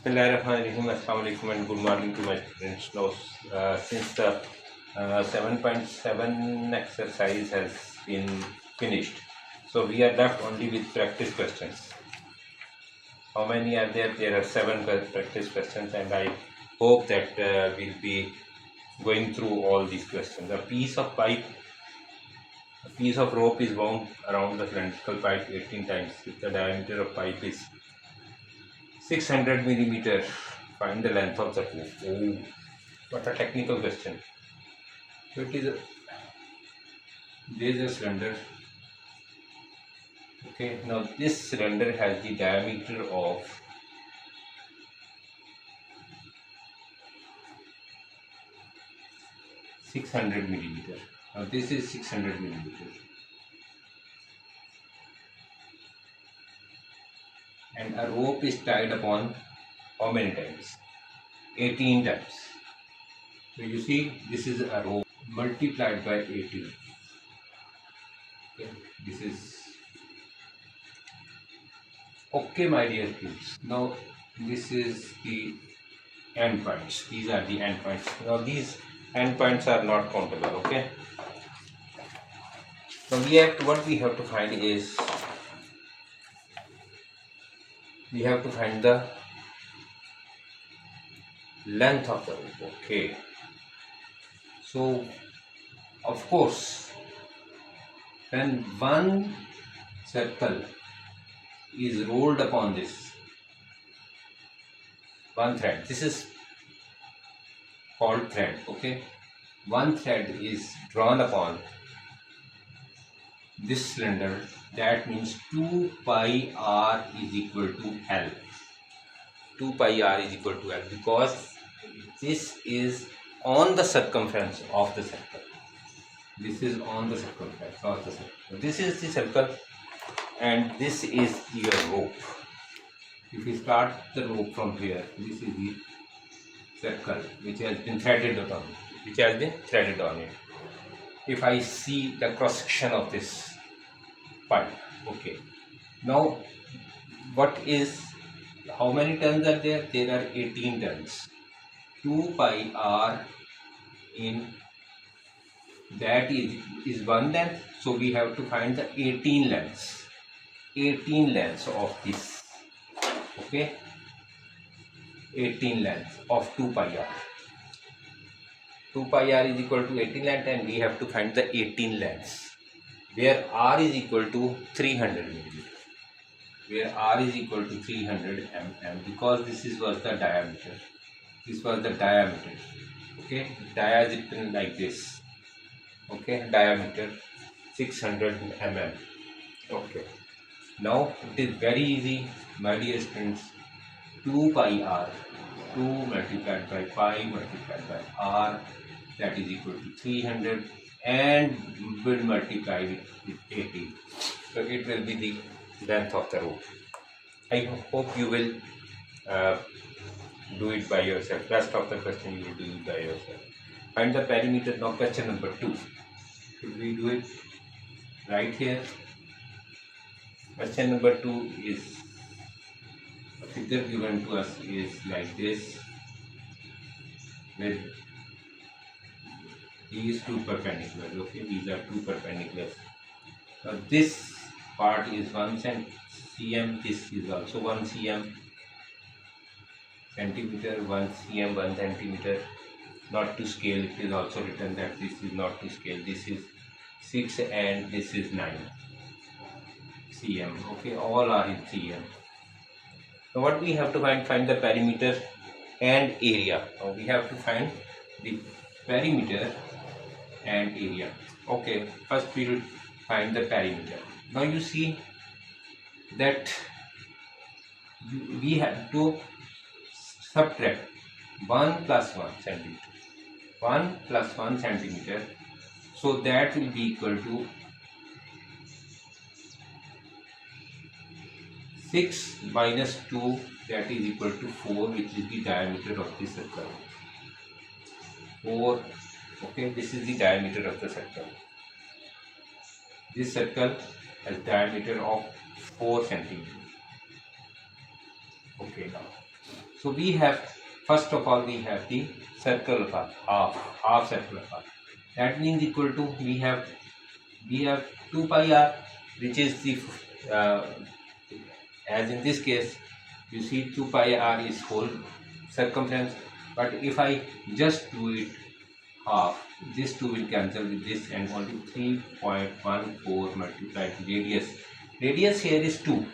Bismillahirrahmanirrahim. Assalamu alaikum and good morning to my students. Now, since the 7.7 exercise has been finished, so we are left only with practice questions. How many are there? There are 7 practice questions, and I hope that we'll be going through all these questions. A piece of rope is wound around the cylindrical pipe 18 times. If the diameter of pipe is 600 millimeter, find the length of the rope. Oh, what a technical question. So there is a cylinder. Okay, now this cylinder has the diameter of 600 millimeter. Now this is 600 millimeter. And a rope is tied upon how many times? 18 times. So you see, this is a rope multiplied by 18. Okay, this is okay, my dear kids. Now this is the end points. These are the end points. Now these end points are not countable. Okay. So what we have to find is we have to find the length of the rope. Okay. So of course, when one circle is rolled upon this one thread, this is called thread. Okay, one thread is drawn upon this cylinder. That means 2 pi r is equal to L. 2 pi r is equal to L because this is on the circumference of the circle. This is on the circumference of the circle. This is the circle and this is your rope. If we start the rope from here, this is the circle which has been threaded on it. If I see the cross section of this pipe, okay. Now, how many turns are there? There are 18 turns. 2 pi r in that is one length, so we have to find the 18 lengths. 18 lengths of this. Okay, 18 lengths of 2 pi r. 2 pi r is equal to 18 length, and we have to find the 18 lengths, where r is equal to 300 millimeter. Where r is equal to 300 mm, because this was the diameter. This was the diameter. Okay, dia is written like this. Okay, diameter 600 mm. Okay, now it is very easy, my dear students. 2 pi r, 2 multiplied by pi multiplied by r, that is equal to 300, and will multiply with 80. So it will be the length of the rope. I hope you will do it by yourself. Rest of the question you will do it by yourself. Find the perimeter. Now question number 2. Should we do it right here? Question number 2 is a figure given to us is like this, with these two perpendiculars. Okay, these are two perpendiculars. Now this part is 1 cm, this is also 1 cm, centimeter, 1 cm, 1 centimeter. Not to scale, it is also written that this is not to scale. This is 6 and this is 9 cm. Okay, all are in cm. Now what we have to find the perimeter and area. Now we have to find the perimeter and area. Okay, first we will find the perimeter. Now you see that we have to subtract 1 plus 1 centimeter. 1 plus 1 centimeter. So that will be equal to 6 minus 2, that is equal to 4, which is the diameter of the circle. 4. Okay, this is the diameter of the circle. This circle has diameter of 4 centimeters. Okay, now So we have, first of all, we have the circular path, half circular path. That means equal to, we have 2 pi r, which is the uh, as in this case, you see 2 pi r is whole circumference. But if I just do it half, this 2 will cancel with this, and only 3.14 multiplied radius. Radius here is 2,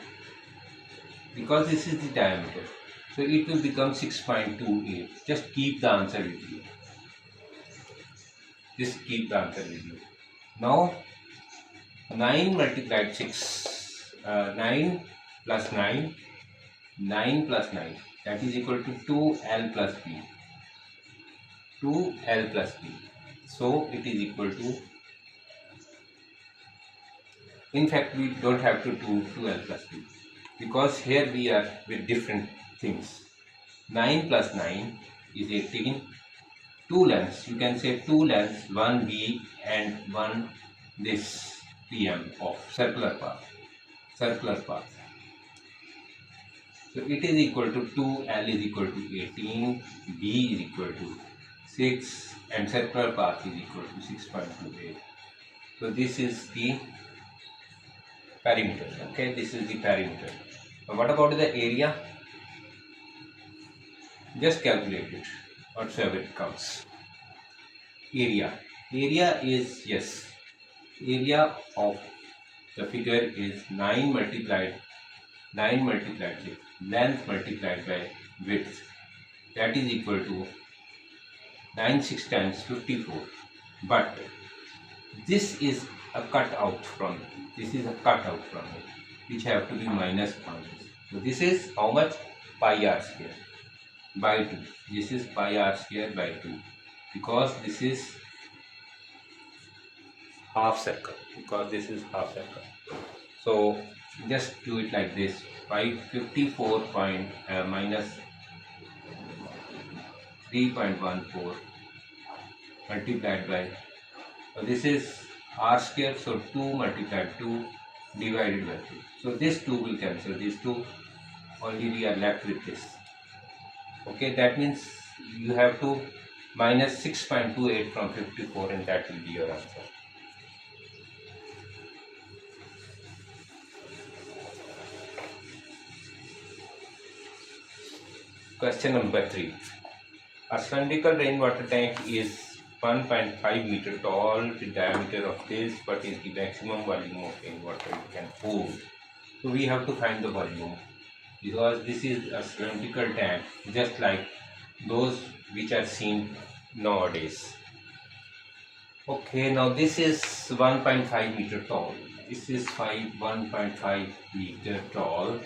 because this is the diameter. So it will become 6.28. Just keep the answer with you. Just keep the answer with you. Now 9 multiplied 6, 9 plus 9, 9 plus 9, that is equal to 2l plus b. 2l plus b. So it is equal to, in fact we don't have to do 2l plus b, because here we are with different things. 9 plus 9 is 18. 2 lengths, you can say 2 lengths, 1 b and 1 this pm of circular path. So it is equal to 2, L is equal to 18, B is equal to 6, and circular path is equal to 6.28. So this is the perimeter. Okay, this is the perimeter. Now what about the area? Just calculate it, whatsoever it comes. Area is, yes, area of the figure is 9 multiplied 6, length multiplied by width, that is equal to 9 6 times 54. But this is a cut out from it, which have to be minus from this. So this is how much? Pi r square by 2. This is pi r square by 2, because this is half circle. So just do it like this: 54 minus 3.14 multiplied by, this is r square, so 2 multiplied 2 divided by 2. So this 2 will cancel these 2, only we are left with this. Okay, that means you have to minus 6.28 from 54, and that will be your answer. Question number 3. A cylindrical rainwater tank is 1.5 meter tall. The diameter of this, what is the maximum volume of rainwater it can hold? So we have to find the volume, because this is a cylindrical tank, just like those which are seen nowadays. Okay, now this is 1.5 meter tall. This is 1.5 meter tall,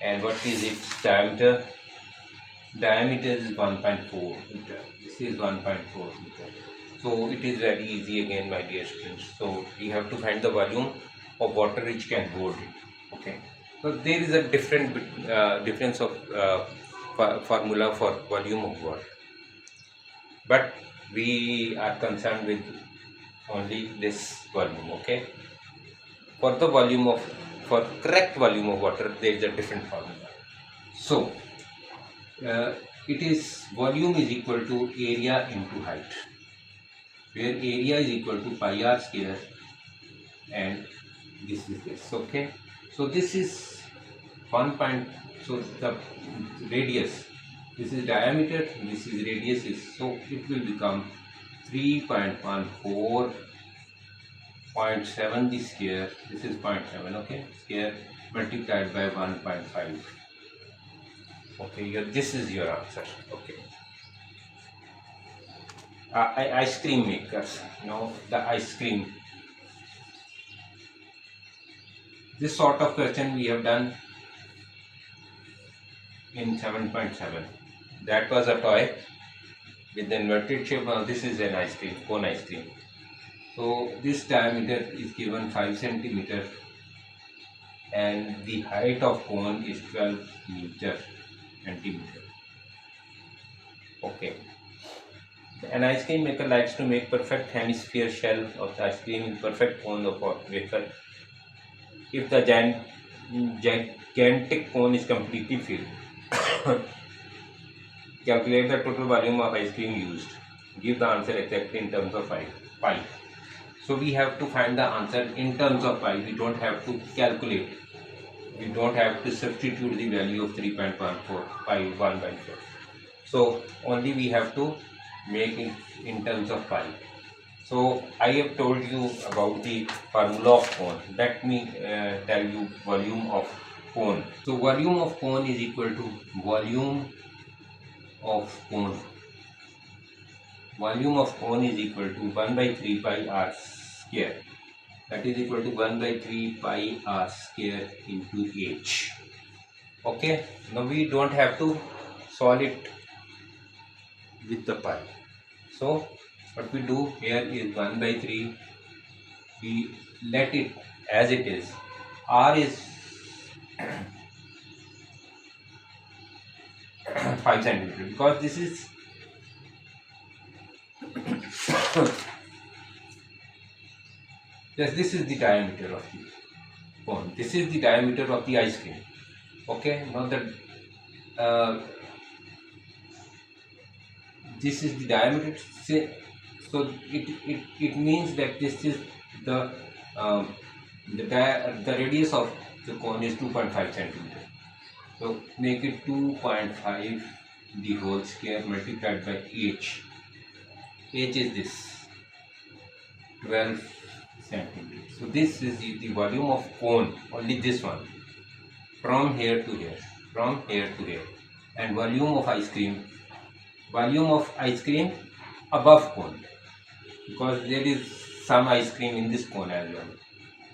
and what is its diameter? Diameter is 1.4 meter. This is 1.4 meter. So it is very easy again, my dear students. So we have to find the volume of water which can hold it. Okay. So there is a difference of formula for volume of water, but we are concerned with only this volume. Okay. For the correct volume of water, there is a different formula. So it is volume is equal to area into height, where area is equal to pi r square, and this is this. Okay, so this is 1 point, so the radius, this is diameter, this is radius, so it will become 3.14.7 this square, this is 0.7, okay, square multiplied by 1.5. Okay, this is your answer. Okay. Ice cream makers, the ice cream. This sort of question we have done in 7.7. That was a toy with the inverted shape. Now this is an ice cream, cone ice cream. So this diameter is given 5 centimeter, and the height of cone is 12 centimeter. Okay. An ice cream maker likes to make perfect hemisphere shell of the ice cream in perfect cone of wafer. If the gigantic cone is completely filled, Calculate the total volume of ice cream used. Give the answer exactly in terms of pi. So we have to find the answer in terms of pi. We don't have to calculate. We don't have to substitute the value of 3.14 pi 1 by 4. So only we have to make it in terms of pi. So I have told you about the formula of cone. Let me tell you volume of cone. So volume of cone is equal to volume of cone. Volume of cone is equal to 1 by 3 pi r square. That is equal to 1 by 3 pi r square into h. Okay. Now we don't have to solve it with the pi. So what we do here is 1 by 3. We let it as it is. R is 5 centimeter because this is yes, this is the diameter of the cone. This is the diameter of the ice cream. Okay, now that this is the diameter, so it means that this is the the radius of the cone is 2.5 centimeter. So make it 2.5 the whole square multiplied by h. H is this 12 centimeters. So this is the volume of cone, only this one, from here to here, from here to here. And volume of ice cream above cone, because there is some ice cream in this cone as well.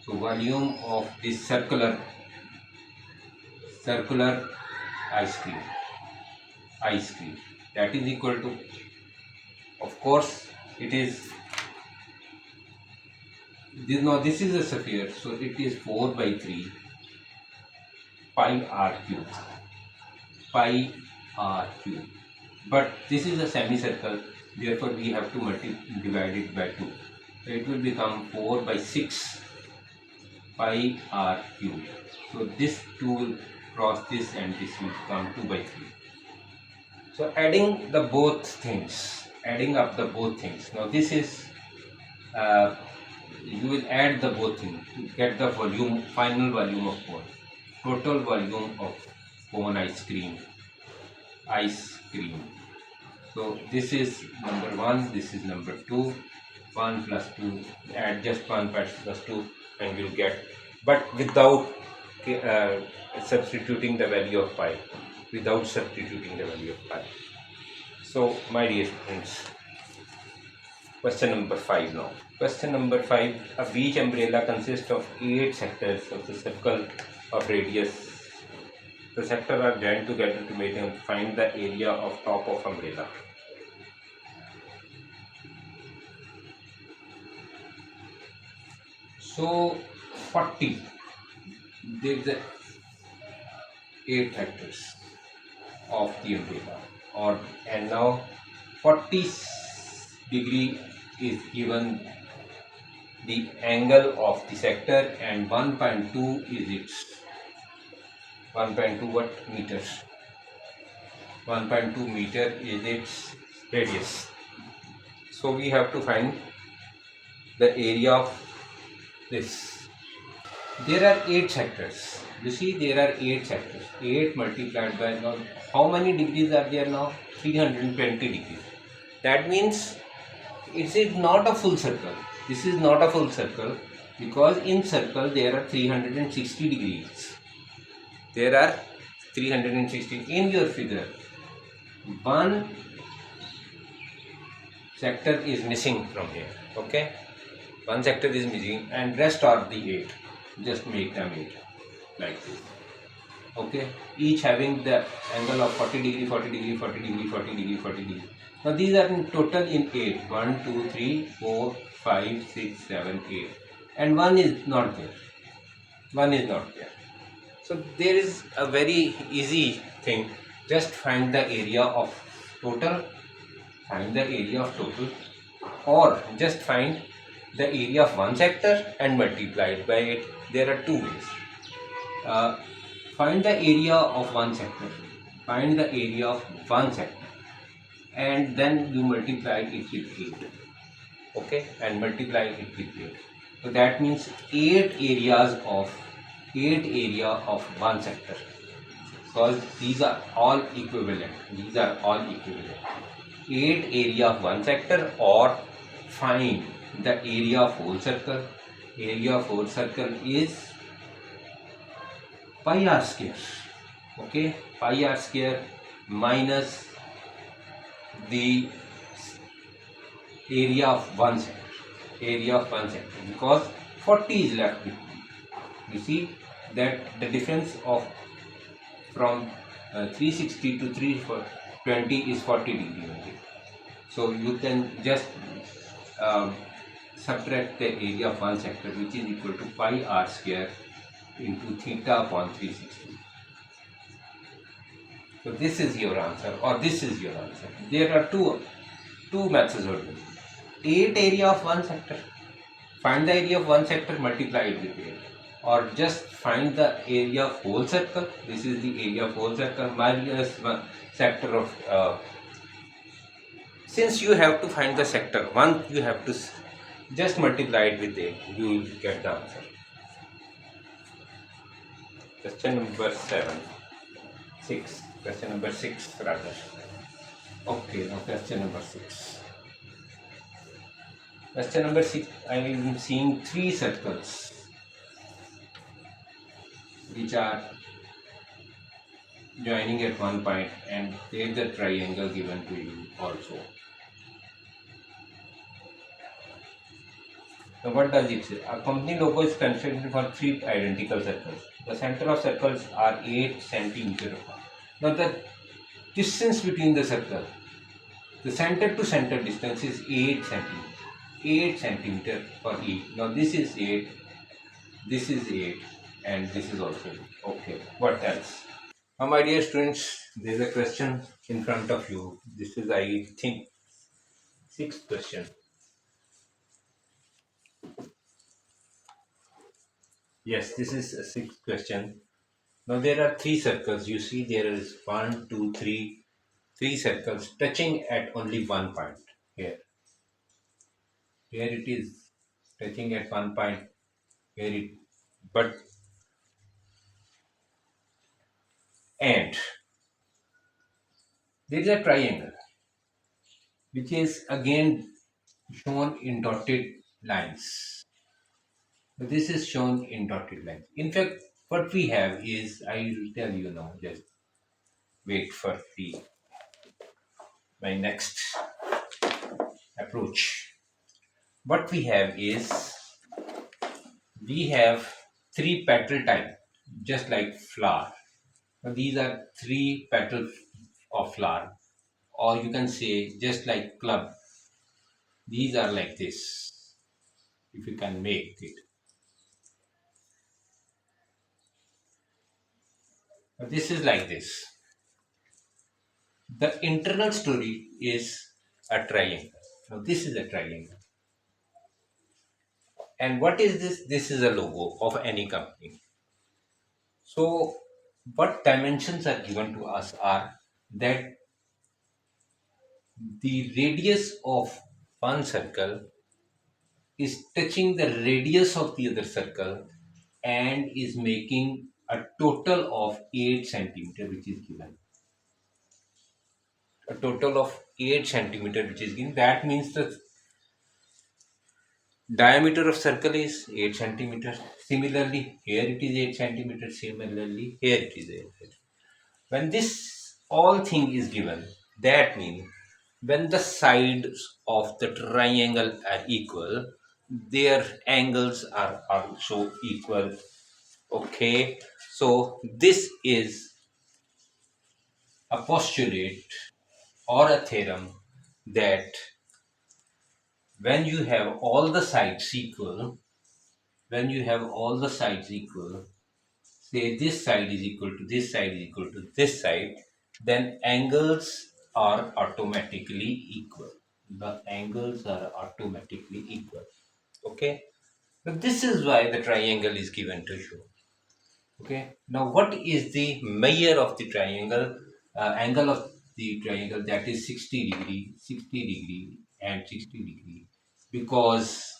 So volume of this circular ice cream that is equal to, of course it is this. Now this is a sphere, so it is 4 by 3 pi r cube. But this is a semicircle, therefore we have to divide it by 2. So it will become 4 by 6 pi r cube. So this 2 will cross this and this will become 2 by 3. So adding up the both things. Now this is you will add the both things to get the final volume of cone. Total volume of cone ice cream. So this is number 1, this is number 2. 1 plus 2, add just 1 plus 2 and you'll get, but without substituting the value of pi. So my dear friends, question number 5 now. Question number 5, a beach umbrella consists of 8 sectors of the circle of radius. The sectors are joined together to find the area of top of umbrella. So 40, there is 8 sectors of the umbrella, and now 40 degree is given the angle of the sector, and 1.2 is its 1.2 what meters? 1.2 meter is its radius. So we have to find the area of this. There are 8 sectors. You see, there are 8 sectors. 8 multiplied by, now how many degrees are there now? 320 degrees. That means it is not a full circle. This is not a full circle, because in circle there are 360 degrees. There are 360 in your figure. One sector is missing from here. Okay, one sector is missing, and rest are the 8. Just make them 8 like this. Okay, each having the angle of 40 degree, 40 degree, 40 degree, 40 degree, 40 degree. Now these are in total in 8. 1, 2, 3, 4, 5, 6, 7, 8, and one is not there. So there is a very easy thing. Just find the area of total. Or just find the area of one sector and multiply it by it. There are 2 ways. Find the area of one sector. and then you multiply it with 8. Okay, and multiply it with 8. So that means 8 area of one sector, because these are all equivalent. These are all equivalent. 8 area of one sector, or find the area of whole circle. Area of whole circle is pi r square. Okay, pi r square minus the area of one sector. Area of one sector, because 40 is left with me. You see that the difference of from 360 to 320 is 40 degree only. So you can just um, subtract the area of one sector, which is equal to pi r square into theta upon 360. So this is your answer, or this is your answer. There are two methods of doing it. 8 area of one sector. Find the area of one sector, multiply it with 8. Or just find the area of whole circle. This is the area of whole circle minus one sector of. Since you have to find the sector 1, you have to just multiply it with 8. You will get the answer. Question number 7. 6. Question number 6 rather. Okay, now question number 6. Question number 6, I am seeing 3 circles which are joining at one point, and there is a triangle given to you also. So what does it say? A company logo is constructed for 3 identical circles. The center of circles are 8 centimeters apart. Now the distance between the circle, the center to center distance is 8 centimeters. 8 centimeters for each. Now this is 8, this is 8, and this is also 8. Okay, what else? Now my dear students, there is a question in front of you. This is, I think, 6th question. Yes, this is a 6th question. Now there are 3 circles. You see there is 1, 2, 3, 3 circles touching at only one point here. Here it is touching at one point. Here it, but and there is a triangle which is again shown in dotted lines. So this is shown in dotted lines. In fact, what we have is, I will tell you now, just wait for the my next approach. What we have is, we have 3 petal type, just like flower. Now these are 3 petals of flower, or you can say just like club. These are like this, if you can make it. Now this is like this. The internal story is a triangle. Now this is a triangle. And what is this? This is a logo of any company. So what dimensions are given to us are that the radius of one circle is touching the radius of the other circle and is making a total of 8 centimeter, which is given. A total of 8 centimeter, which is given. That means the diameter of circle is 8 centimeters. Similarly, here it is 8 centimeters. Similarly, here it is 8 centimeters. When this all thing is given, that means when the sides of the triangle are equal, their angles are also equal. Okay, so this is a postulate or a theorem that when you have all the sides equal, when you have all the sides equal, say this side is equal to this side is equal to this side, then angles are automatically equal. The angles are automatically equal. Okay. So this is why the triangle is given to you. Okay. Now what is the measure of the triangle? Angle of the triangle that is 60 degree, 60 degree and 60 degree, because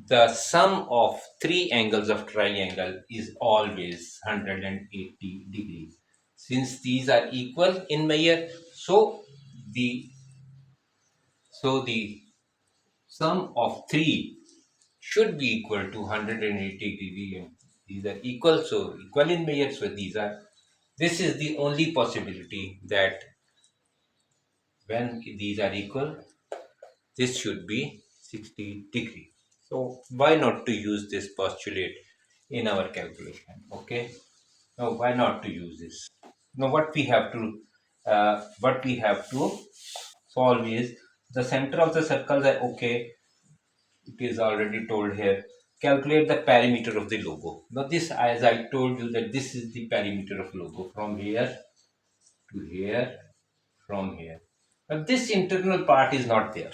the sum of three angles of triangle is always 180 degrees. Since these are equal in measure, the the sum of three should be equal to 180 degree, and these are equal, so equal in measure, so this is the only possibility that when these are equal, this should be 60 degree. So why not to use this postulate in our calculation? Okay, now why not to use this? Now what we have to solve is the center of the circles are okay. It is already told here. Calculate the perimeter of the logo. Now this, as I told you, that this is the perimeter of logo from here to here, from here. But this internal part is not there.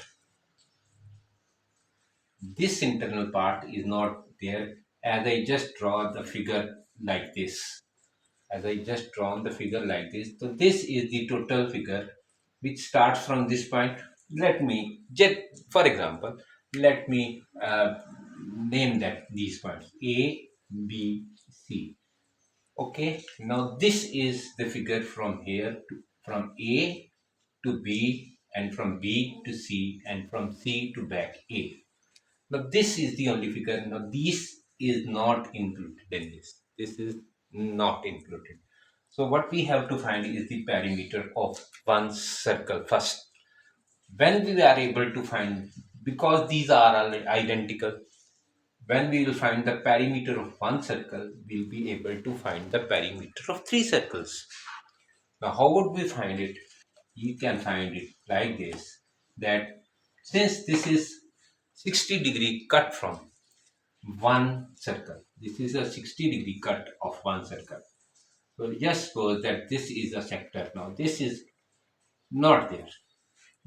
This internal part is not there, as I just draw the figure like this. As I just drawn the figure like this. So this is the total figure which starts from this point. Let me just, for example, let me name that these points A, B, C. Okay, now this is the figure from here to, from A to B, and from B to C, and from C to back A. Now this is the only figure. Now this is not included in this. This is not included. So what we have to find is the perimeter of one circle first. When we are able to find, because these are all identical, when we will find the perimeter of one circle, we'll be able to find the perimeter of three circles. Now how would we find it? You can find it like this, that since this is 60-degree cut from one circle, this is a 60-degree cut of one circle. So just suppose that this is a sector. Now this is not there.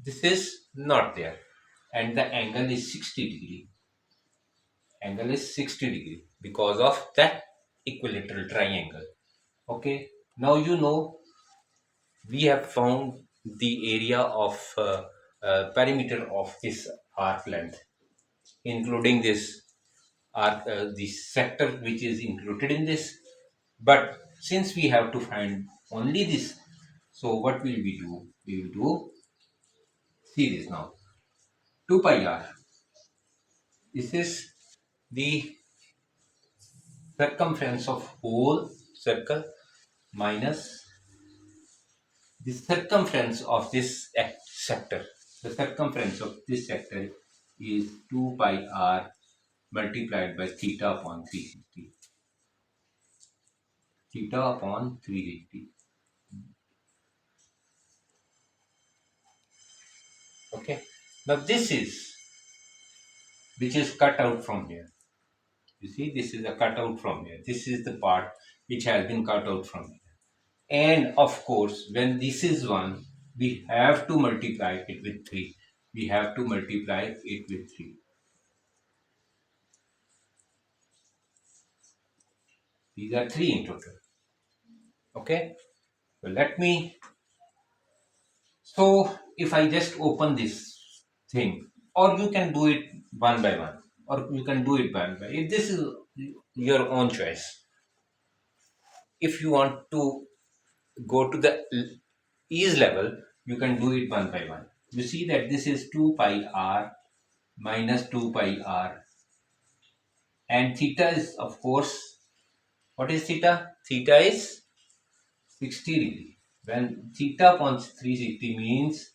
This is not there. And the angle is 60 degree. Angle is 60 degree because of that equilateral triangle. Okay. Now you know we have found the area of perimeter of this arc length, including this arc, the sector which is included in this. But since we have to find only this, so what will we do? We will do, see this now, 2 pi r. This is the circumference of whole circle minus the circumference of this sector. The circumference of this sector is 2 pi r multiplied by theta upon 360. Theta upon 360. Okay. Now this is, which is cut out from here. You see, this is a cutout from here. This is the part which has been cut out from here. And of course, when this is 1, we have to multiply it with 3. We have to multiply it with 3. These are 3 in total. Okay. So let me, so if I just open this thing, or you can do it one by one, or you can do it one by, this is your own choice. If you want to go to the ease level, you can do it one by one. You see that this is 2 pi r minus 2 pi r, and theta is, of course, what is theta? Theta is 60 degree. When theta upon 360 means,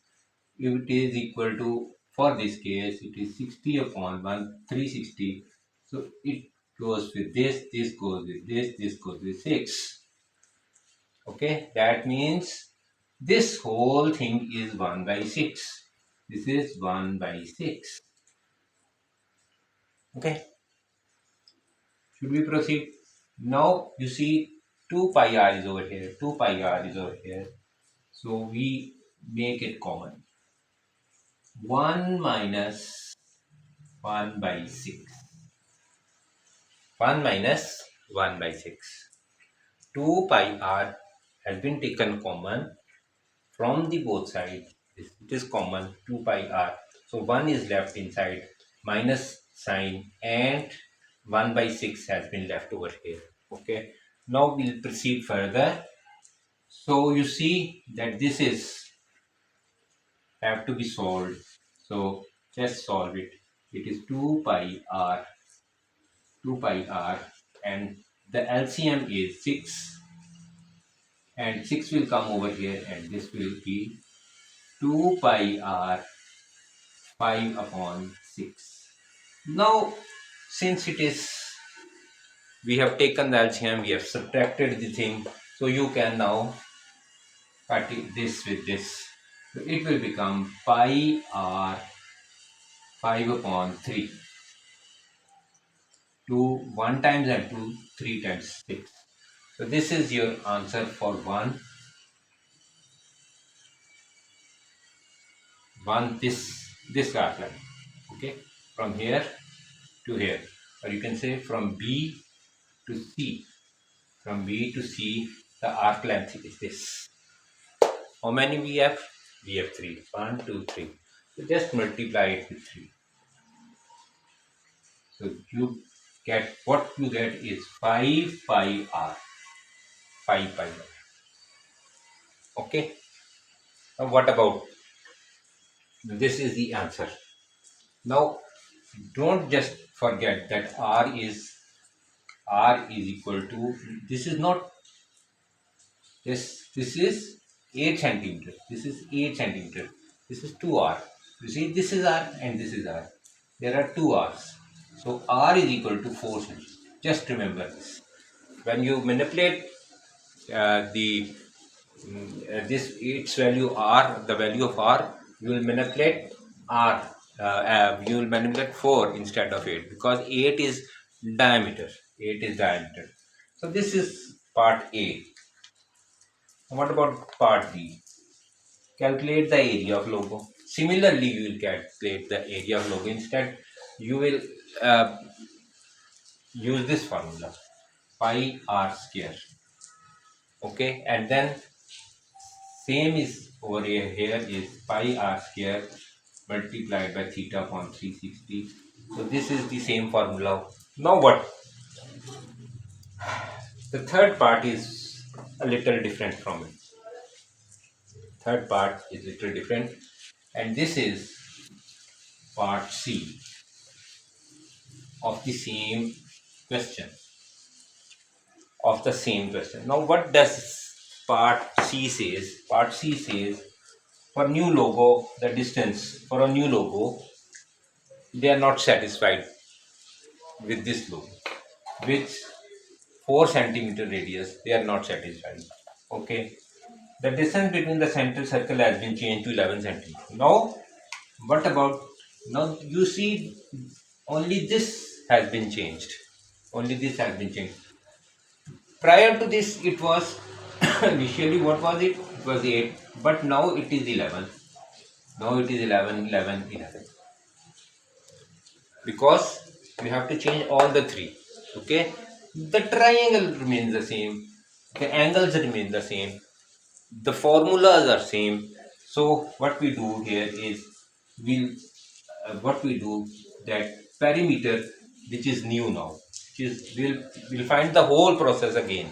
if it is equal to, for this case, it is 60 upon 360. So it goes with this goes with this goes with 6. Okay, that means this whole thing is 1 by 6. This is 1 by 6. Okay, should we proceed? Now you see 2 pi r is over here, 2 pi r is over here. So we make it common. 1 minus 1 by 6. 1 minus 1 by 6. 2 pi r has been taken common. from the both sides, it is common 2 pi r. So 1 is left inside, minus sign, and 1 by 6 has been left over here. Okay, now we'll proceed further. So you see that this is have to be solved. So just solve it. It is 2 pi r, 2 pi r, and the LCM is 6, and 6 will come over here, and this will be 2 pi r 5 upon 6. Now, since it is, we have taken the LCM, we have subtracted the thing, so you can now cut this with this. So it will become pi r 5 upon 3. 2 1 times and 2 3 times 6. So this is your answer for one this graph line. Okay, from here to here, or you can say from B to C. From B to C, the arc length is this. How many we have? We have 3. 1, 2, 3. So just multiply it with 3. So you get, what you get is 5 pi r. 5 pi r. Okay. Now what about, this is the answer. Now don't just forget that r is equal to, this is not, this is 8 centimeter. This is 8 centimeter. This is 2r. You see, this is r and this is r. There are 2 r's. So r is equal to 4 centimeter. Just remember this. When you manipulate the this its value r, the value of r, you will manipulate r. You will manipulate 4 instead of 8, because 8 is diameter. 8 is diameter. So this is part A. What about part B? Calculate the area of logo. Similarly, you will calculate the area of logo. Instead, you will use this formula, pi r square. Okay, and then same is over here is pi r square multiplied by theta upon 360. So this is the same formula. Now what? The third part is a little different from it. Third part is a little different, and this is part C of the same question. Of the same question. Now, what does part C says? Part C says, for new logo, the distance for a new logo, they are not satisfied with this logo. With 4 centimeter radius, they are not satisfied. Okay. The distance between the center circle has been changed to 11 centimeter. Now, what about, now you see only this has been changed. Only this has been changed. Prior to this, it was initially, what was it? It was 8, but now it is 11. Now it is 11, 11, 11. Because we have to change all the three. Okay, the triangle remains the same, the angles remain the same, the formulas are same. So what we do here is, we'll what we do, that perimeter which is new now, which is, we'll find the whole process again.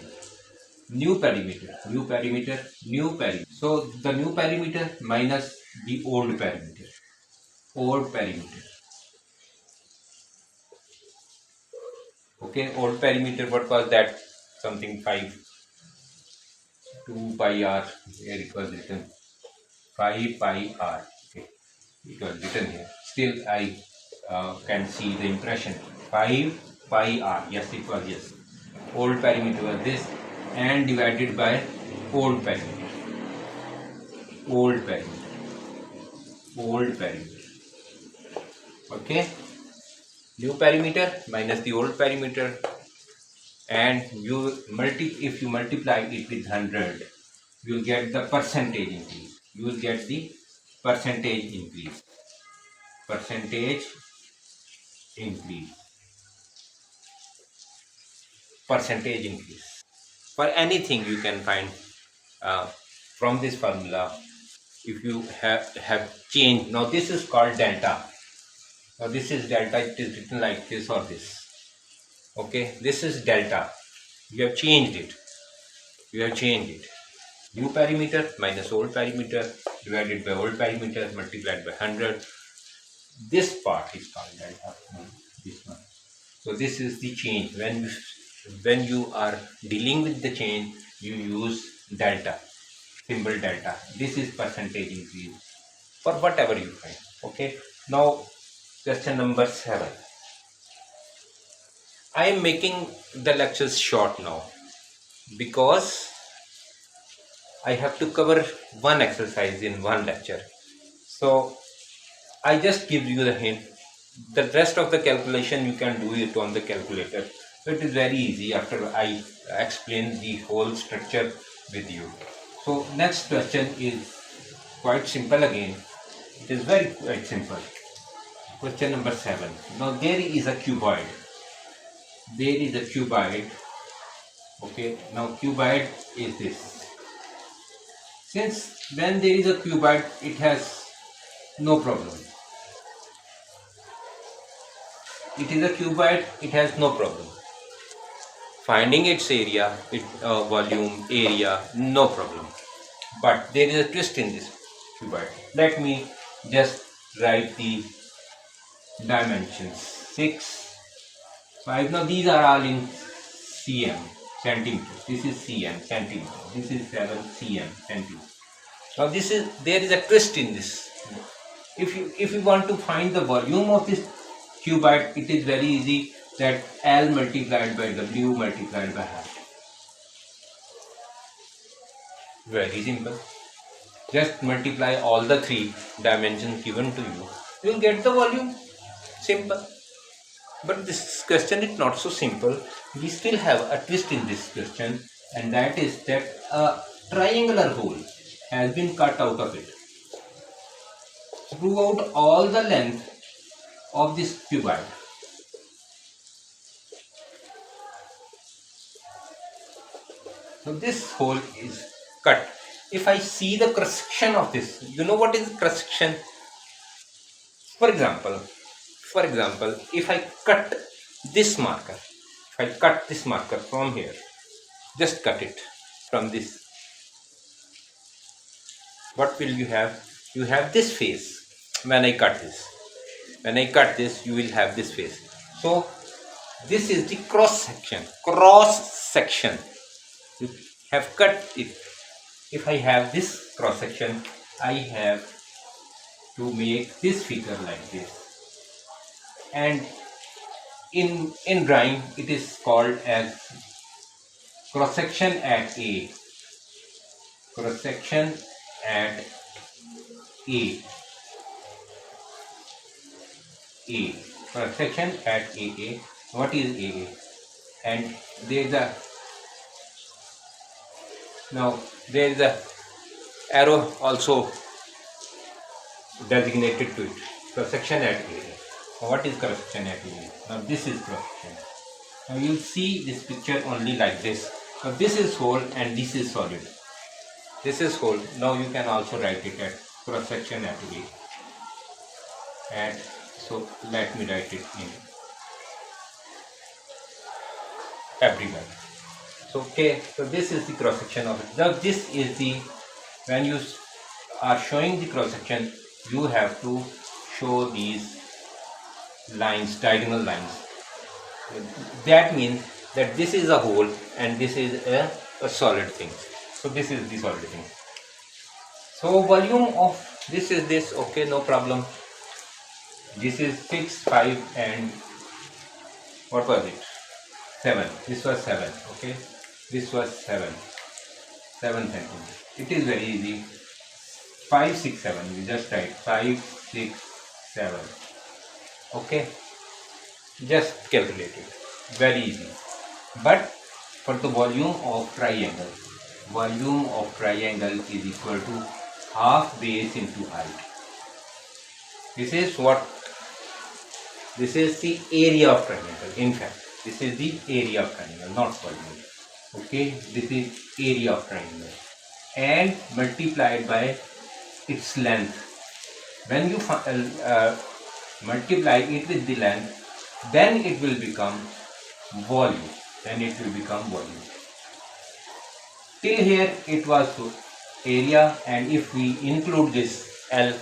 New perimeter, new perimeter, new perimeter. So the new perimeter minus the old perimeter. Old perimeter. Okay, old perimeter, what was that? Something 5, 2 pi r. Here it was written 5 pi r. Okay, it was written here. Still, I can see the impression. 5 pi r. Yes, it was, yes. Old perimeter was this, and divided by old perimeter. Old perimeter. Old perimeter. Okay. New perimeter minus the old perimeter, and if you multiply it with 100, you will get the percentage increase. You will get the percentage increase. Percentage increase. Percentage increase. For anything you can find uh, from this formula, if you have changed. Now this is called delta. Now this is delta, it is written like this or this. Okay, this is delta. You have changed it. You have changed it. New perimeter minus old perimeter divided by old perimeter multiplied by 100. This part is called delta. This one. So this is the change. When you are dealing with the change, you use delta, symbol delta. This is percentage increase for whatever you find. Okay. Now question number 7. I am making the lectures short now because I have to cover one exercise in one lecture. So I just give you the hint. The rest of the calculation you can do it on the calculator. So it is very easy after I explain the whole structure with you. So next question is quite simple again. It is very quite simple. Question number 7. Now there is a cuboid. There is a cuboid. Okay. Now cuboid is this. Since when there is a cuboid, it has no problem. It is a cuboid, it has no problem. Finding its area, volume, area, no problem. But there is a twist in this cuboid. Let me just write the dimensions. 6, 5. Now these are all in cm, centimeters. This is cm, centimeter. This is 7 cm, centimeter. Now there is a twist in this. If you want to find the volume of this cuboid, it is very easy, that L multiplied by W multiplied by height. Very simple. Just multiply all the 3 dimensions given to you. You will get the volume. Simple. But this question is not so simple. We still have a twist in this question, and that is that a triangular hole has been cut out of it. Throughout all the length of this cuboid. So this hole is cut. If I see the cross section of this, you know what is cross section? For example, if I cut this marker, from here, just cut it from this, what will you have? You have this face. When I cut this, you will have this face. So this is the cross section. You have cut it. If I have this cross section, I have to make this figure like this. And in drawing, it is called as cross section at A. Cross section at A. Cross section at AA. What is AA? And there is a arrow also designated to it. Cross section at AA. What is cross section at AA? Now this is cross section. Now you will see this picture only like this. Now this is hole and this is solid. This is hole. Now you can also write it at cross section at A. And so let me write it in everywhere. So okay, so this is the cross section of it. Now this is the, when you are showing the cross section, you have to show these lines, diagonal lines. That means that this is a hole and this is a solid thing. So this is the solid thing. So volume of this is this. Okay, no problem. This is 6, 5 and what was it? 7. This was 7. Okay, this was 7 centimeters. It is very easy. 5, 6, 7. We just write 5, 6, 7. Okay, just calculate it. Very easy. But for the volume of triangle is equal to half base into height. This is the area of triangle. In fact, this is the area of triangle, not volume. Okay, this is area of triangle and multiplied by its length. When you multiply it with the length, then it will become volume. Till here it was area, and if we include this L,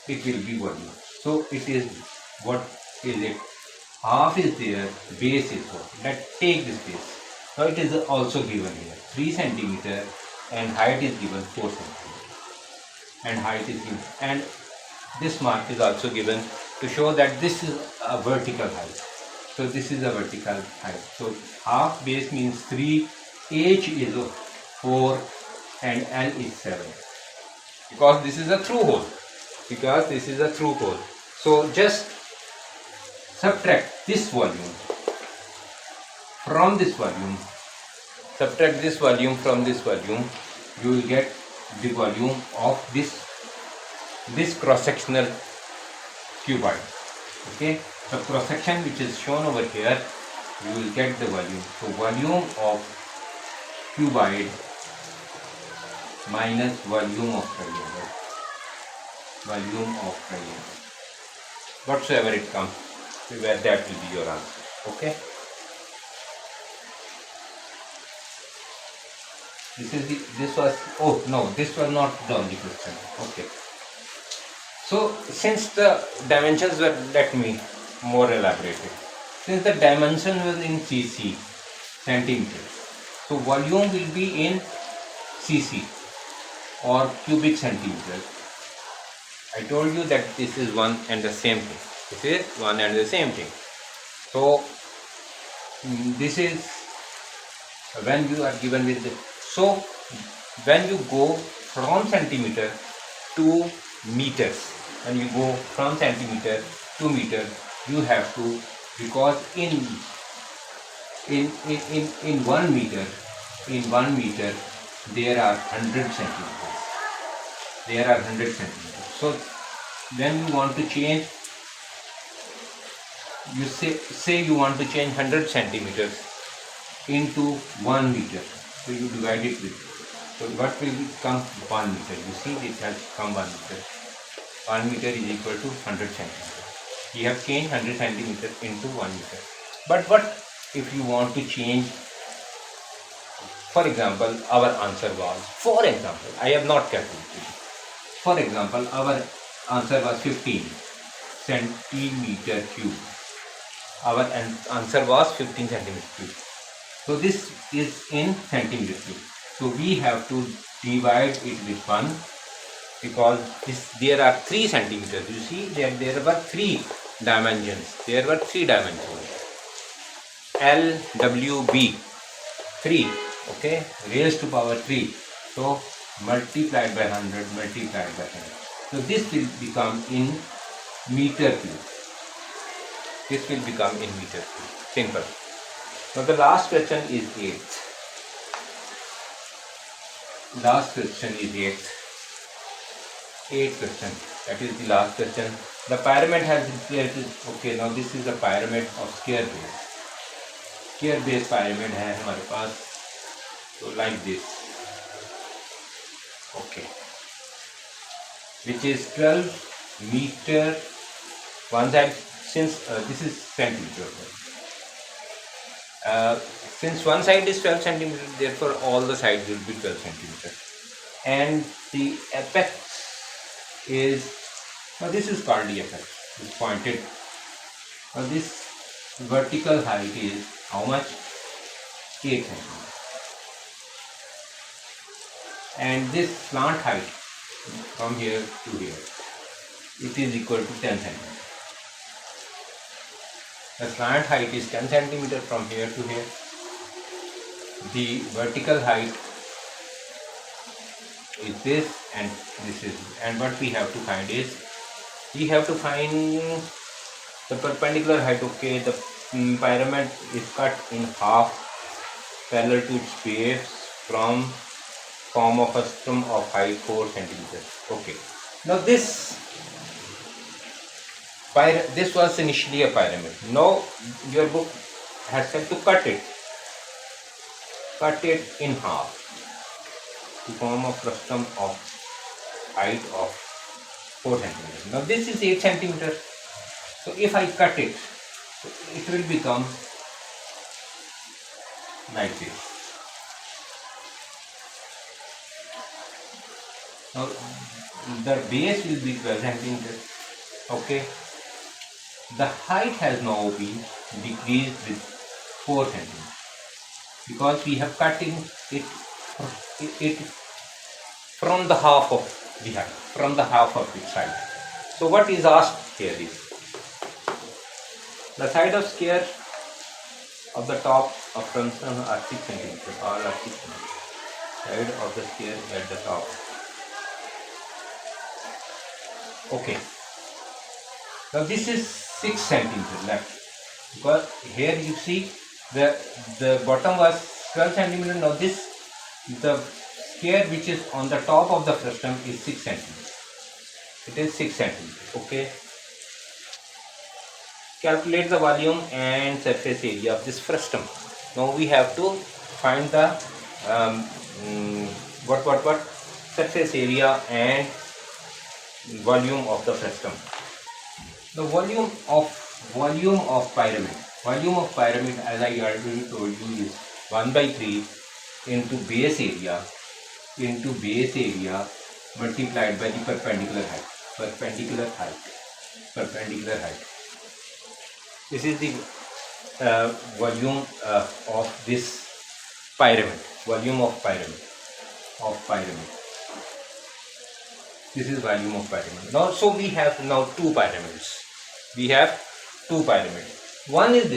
it will be volume. So it is, what is it? Half is there, base is what? Let's take this base. Now it is also given here 3 centimeter, and height is given 4 centimeter, and height is given, and this mark is also given to show that this is a vertical height. So this is a vertical height. So half base means 3, H is 4, and L is 7. Because this is a through hole. So just subtract this volume from this volume. You will get the volume of this cross sectional cuboid. Okay, the cross section which is shown over here, you will get the volume. So volume of cuboid minus volume of triangle, whatsoever it comes, where that will be your answer. Okay, this was not the only question. Okay, so since the dimensions were, let me more elaborate it. Since the dimension was in cc, centimeter, so volume will be in cc or cubic centimeter. I told you that this is one and the same thing. So this is when you are given with the, so when you go from centimeter to meters, you have to, because in 1 meter, there are 100 centimeters. So when you want to change, you say you want to change 100 centimeters into 1 meter. So you divide it with, so what will become 1 meter? You see, it has become 1 meter. 1 meter is equal to 100 centimeters. We have changed 100 centimeters into 1 meter. But what if you want to change? For example, our answer was, I have not calculated. For example, our answer was 15 centimeter cube. Our answer was 15 centimeter cube. So this is in centimeter cube. So we have to divide it with 1, because there are 3 centimeters. You see, there were 3 dimensions. L, W, B, 3. Okay, raised to power 3. So multiplied by 100, So this will become in meter cube. Simple. Now the last question is 8th. Eighth question. That is the last question. The pyramid has okay. Now this is the pyramid of square base. Square base pyramid है हमारे पास. So like this. Okay. Which is 12 meter. One side, since this is centimeter. Since one side is 12 centimeter, therefore all the sides will be 12 centimeter. And the apex is, now this is called the apex, it's pointed. Now this vertical height is how much? 8 centimeter. And this slant height from here to here, it is equal to 10 centimeter. The slant height is 10 centimeter from here to here. The vertical height is this, and this is, and what we have to find is, we have to find the perpendicular height. Okay, the pyramid is cut in half parallel to its base from form of a stem of height 4 centimeters. Okay, now this was initially a pyramid. Now your book has said to cut it in half to form a frustum of height of 4 centimeters. Now this is 8 centimeters. So if I cut it, it will become like this. Now the base will be 12 centimeters. Okay. The height has now been decreased with 4 centimeters because we have cut it from the half of the height, from the half of its height. So what is asked here is the side of square of the top of front are 6 centimeters. All are 6 centimeters. Side of the square at the top. Okay. Now this is 6 centimeters left because here you see the bottom was 12 centimeters. Now this the square which is on the top of the frustum is 6 centimeters. It is 6 centimeters. Okay. Calculate the volume and surface area of this frustum. Now we have to find the surface area and volume of the frustum. The volume of pyramid. Volume of pyramid, as I already told you, is 1 by 3 into base area multiplied by the perpendicular height. Perpendicular height. This is the volume of this pyramid. Volume of pyramid. This is volume of pyramid. Now, so we have now two pyramids. One is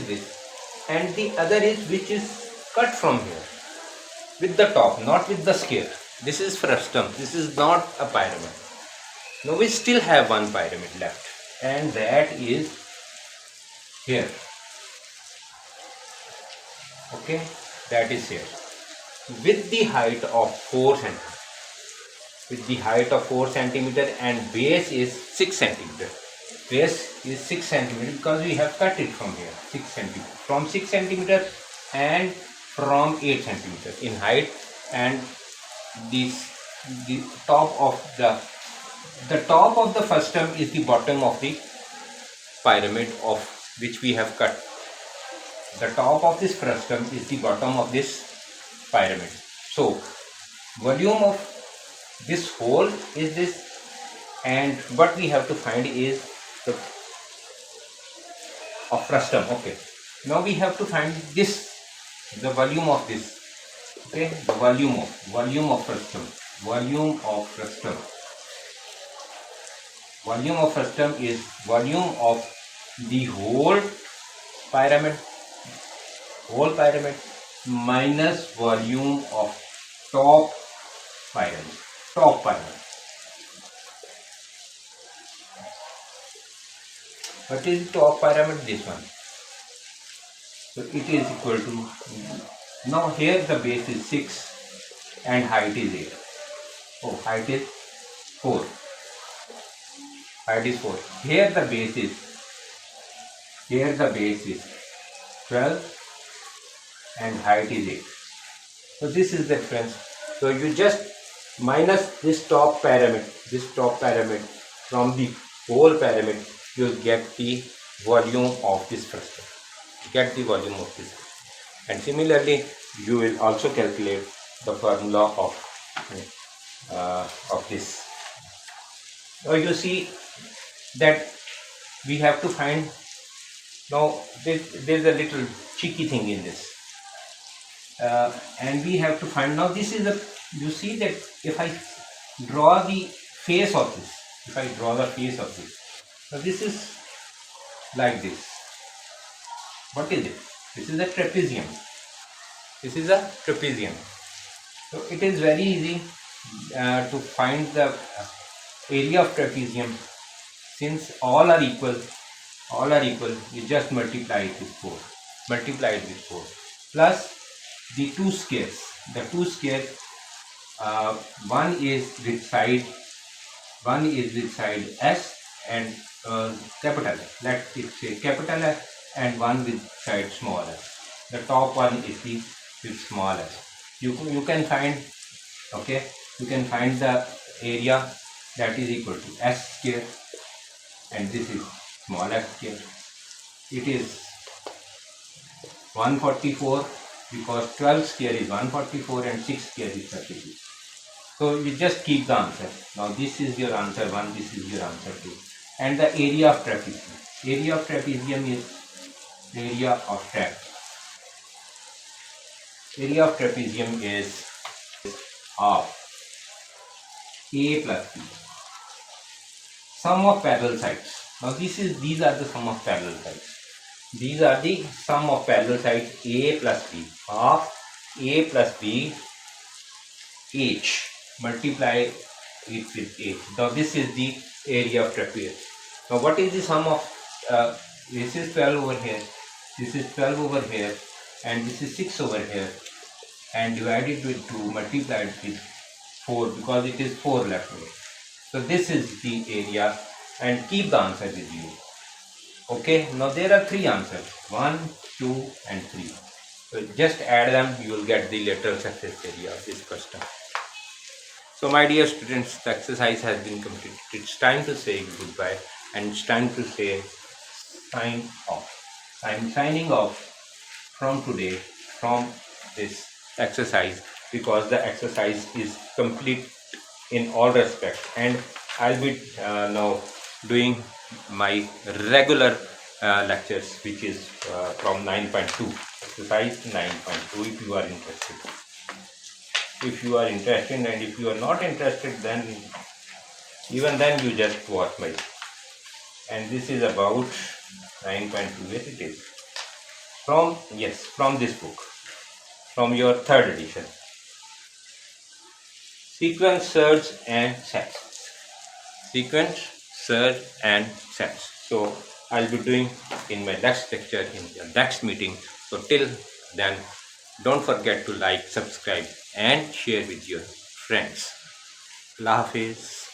this, and the other is which is cut from here with the top, not with the square. This is frustum. This is not a pyramid. Now we still have one pyramid left, and that is here. Okay, that is here with the height of 4 centimeters. With the height of 4 centimeter and base is 6 centimeter. Base is 6 centimeter because we have cut it from here 6 centimeter. From 6 centimeter and from 8 centimeter in height, and the top of the frustum is the bottom of the pyramid of which we have cut. The top of this frustum is the bottom of this pyramid. So volume of this hole is this, and what we have to find is the of frustum. Okay, now we have to find this, the volume of this. Okay, the volume of frustum. Volume of frustum is volume of the whole pyramid minus volume of top pyramid. What is the top pyramid? This one. So it is equal to, now here the base is 6 and height is 8. Oh, height is 4. Here the base is 12 and height is 8. So this is the difference. So you just minus this top pyramid from the whole pyramid, you get the volume of this frustum. And similarly, you will also calculate the formula of this. Now you see that we have to find. Now there's a little cheeky thing in this, and we have to find. Now this is you see that if I draw the face of this, now this is like this. What is it? This is a trapezium. So it is very easy to find the area of trapezium. Since all are equal, you just multiply it with 4. Plus the two squares. One is with side S and capital S. Let it say capital S, and one with side small s. The top one is the with small s. You can find, okay, you can find the area that is equal to s square, and this is small s square. It is 144 because 12 square is 144 and 6 square is 32. So you just keep the answer. Now this is your answer 1, this is your answer 2. And the area of trapezium. Area of trapezium is area of area of trapezium is half A plus B. Sum of parallel sides. Now these are the sum of parallel sides. These are the sum of parallel sides A plus B. Half A plus B H. Multiply it with H. Now this is the area of trapezium. Now what is the sum of this is 12 over here, this is 12 over here, and this is 6 over here, and divided with 2, multiplied with 4 because it is 4 left over. So this is the area, and keep the answer with you. Okay, now there are 3 answers, 1, 2 and 3. So just add them, you will get the lateral surface area of this question. So my dear students, the exercise has been completed. It's time to say goodbye and it's time to say sign off. I am signing off from today from this exercise because the exercise is complete in all respects, and I'll be now doing my regular lectures, which is from 9.2, exercise 9.2 if you are interested. If you are interested, and if you are not interested, then even then you just watch my. And this is about 9.2, yes it is. From this book, from your 3rd edition. Sequence, surge and sets. Sequence, surge and sets. So I'll be doing in my next lecture, in the next meeting. So till then, don't forget to like, subscribe and share with your friends. Allah Hafiz.